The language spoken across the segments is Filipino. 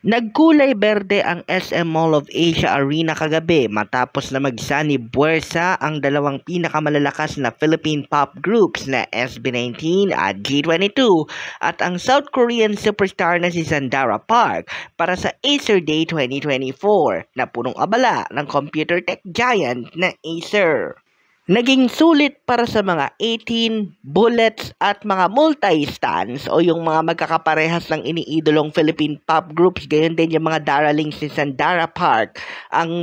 Nagkulay berde ang SM Mall of Asia Arena kagabi matapos na magsanib buwersa ang dalawang pinakamalalakas na Philippine pop groups na SB19 at G22 at ang South Korean superstar na si Sandara Park para sa Acer Day 2024 na punong abala ng computer tech giant na Acer. Naging sulit para sa mga 18, bullets at mga multi-stands o yung mga magkakaparehas ng iniidolong Philippine pop groups, gayon din yung mga daralings ni Sandara Park. Ang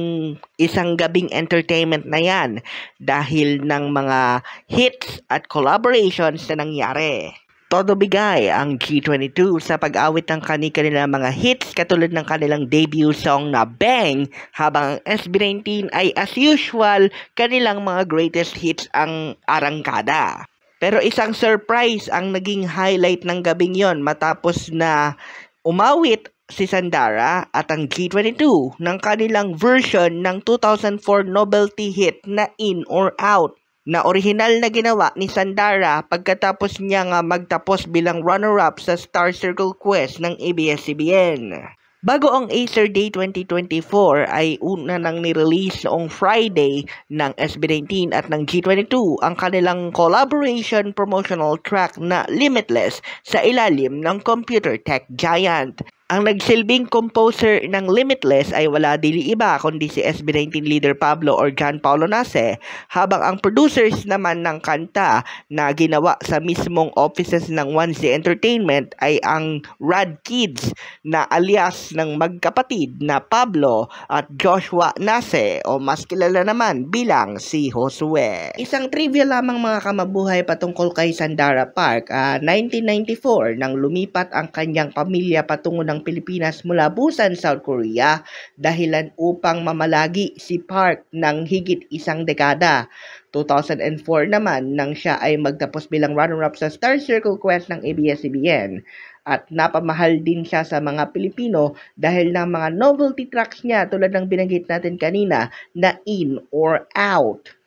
isang gabing entertainment na yan dahil ng mga hits at collaborations na nangyari. Todo bigay ang G22 sa pag-awit ng kanilang mga hits katulad ng kanilang debut song na Bang, habang ang SB19 ay as usual kanilang mga greatest hits ang arangkada. Pero isang surprise ang naging highlight ng gabing yon matapos na umawit si Sandara at ang G22 ng kanilang version ng 2004 novelty hit na In or Out, na orihinal na ginawa ni Sandara pagkatapos niya nga magtapos bilang runner-up sa Star Circle Quest ng ABS-CBN. Bago ang Acer Day 2024 ay una nang nirelease noong Friday ng SB19 at ng G22 ang kanilang collaboration promotional track na Limitless sa ilalim ng computer tech giant. Ang nagsilbing composer ng Limitless ay wala dili iba kundi si SB19 leader Pablo or John Paulo Nace, habang ang producers naman ng kanta na ginawa sa mismong offices ng 1Z Entertainment ay ang Rad Kids na alias ng magkapatid na Pablo at Joshua Nace o mas kilala naman bilang si Josue. Isang trivia lamang mga kamabuhay patungkol kay Sandara Park. 1994 nang lumipat ang kanyang pamilya patungo ng Pilipinas mula Busan, South Korea, dahilan upang mamalagi si Park ng higit isang dekada. 2004 naman nang siya ay magtapos bilang runner-up sa Star Circle Quest ng ABS-CBN. At napamahal din siya sa mga Pilipino dahil ng mga novelty tracks niya tulad ng binanggit natin kanina na In or Out.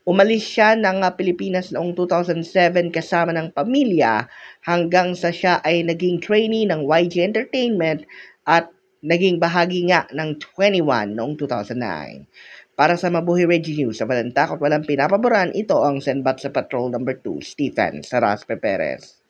Umalis siya ng Pilipinas noong 2007 kasama ng pamilya hanggang sa siya ay naging trainee ng YG Entertainment at naging bahagi nga ng 21 noong 2009. Para sa Mabuhay Radio News, sa walang takot, walang pinapaboran, ito ang Senbat sa Patrol No. 2, Stephen Saraspe Perez.